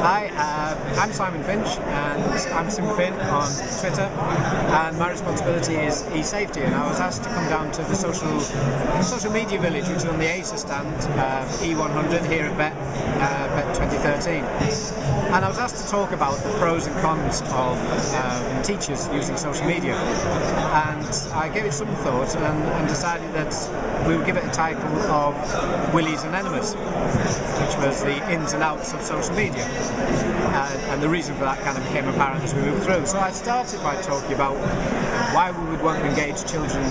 Hi, I'm Simon Finch and I'm Fin on Twitter, and my responsibility is e-safety, and I was asked to come down to the social media village, which is on the ACER stand, E100 here at BET 2013, and I was asked to talk about the pros and cons of teachers using social media, and I gave it some thought and decided that we would give it a title of Willies and Enemies, which was the ins and outs of social media. And the reason for that kind of became apparent as we moved through. So I started by talking about why we would want to engage children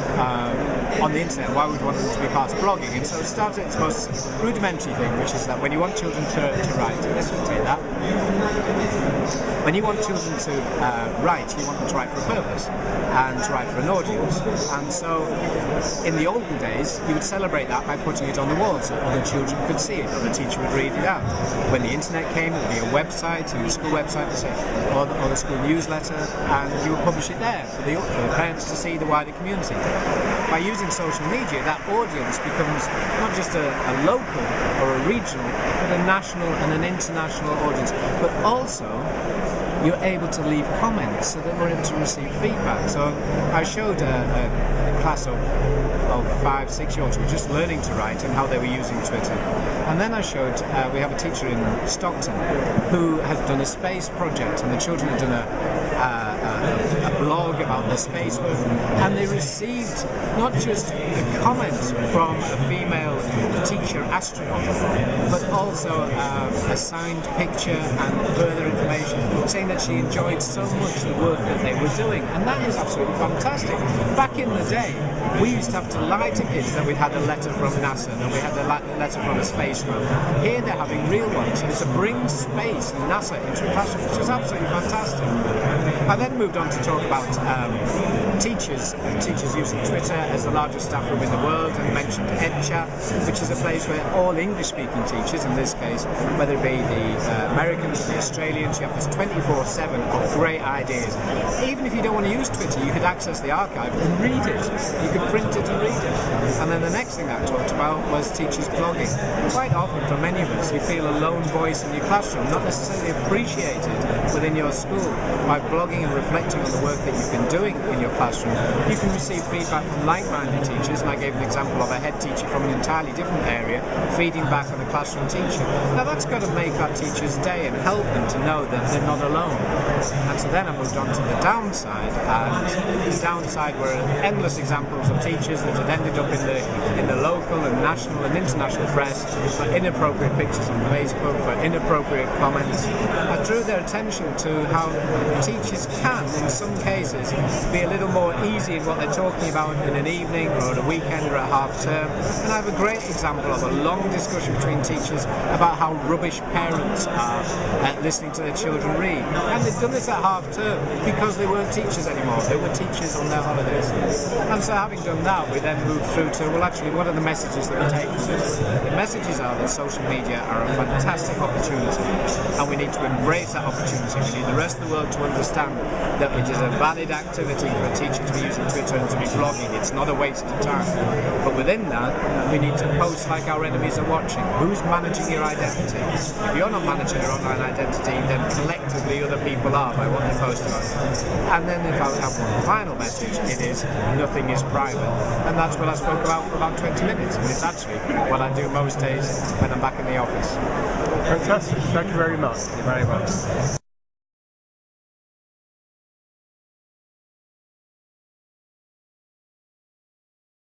on the internet, why we would want them to be part of blogging. And so it started at its most rudimentary thing, which is that when you want children to write, let's take that. When you want children to write, you want them to write for a purpose and to write for an audience. And so in the olden days, you would celebrate that by putting it on the wall so other children could see it, or the teacher would read it out. When the internet came, it would be a website, a school website, or the school newsletter, and you would publish it there for the parents to see, the wider community. By using social media, that audience becomes not just a local or a regional, but a national and an international audience, but also you're able to leave comments so that we're able to receive feedback. So I showed a class of 5, 6-year-olds who were just learning to write and how they were using Twitter. And then I showed, we have a teacher in Stockton who had done a space project, and the children had done a blog about the space movement, and they received not just a comment from a female teacher astronaut, but also a signed picture and further information saying that she enjoyed so much the work that they were doing, and that is absolutely fantastic. Back in the day, we used to have to lie to kids that we'd had a letter from NASA and we had a letter from a spaceman. Here they're having real ones, and it's to bring space and NASA into a classroom, which is absolutely fantastic. I then moved on to talk about teachers using Twitter as the largest staff room in the world, and mentioned EdChat, which is a place where all English-speaking teachers, in this case, whether it be the Americans or the Australians, you have this 24/7 of great ideas. Even if you don't want to use Twitter, you could access the archive and read it. You could print it and read it. And then the next thing that I talked about was teachers blogging. Quite often, for many of us, you feel a lone voice in your classroom, not necessarily appreciated within your school. By blogging and reflecting on the work that you've been doing in your classroom, you can receive feedback from like-minded teachers, and I gave an example of a head teacher from an entirely different area feeding back on a classroom teacher. Now that's got to make our teachers' day and help them to know that they're not alone. And so then I moved on to the downside, and the downside were endless examples of teachers that had ended up in the local and national and international press for inappropriate pictures on Facebook, for inappropriate comments. I drew their attention to how teachers can, in some cases, be a little more easy in what they're talking about in an evening or at a weekend or at half term. And I have a great example of a long discussion between teachers about how rubbish parents are at listening to their children read. And they've done this at half term because they weren't teachers anymore. They were teachers on their holidays. And so having done that, we then moved through to, well, actually, what are the messages that we take from this? The messages are that social media are a fantastic opportunity, and we need to embrace that opportunity. We need the rest of the world to understand that it is a valid activity for a teacher to be using Twitter and to be blogging. It's not a waste of time. But within that, we need to post like our enemies are watching. Who's managing your identity? If you're not managing your online identity, then collectively other people are by what they post about it. And then if I have one final message, it is nothing is private. And that's what I spoke about for about 20 minutes. And it's actually what I do most days when I'm back in the office. Fantastic. Thank you very much.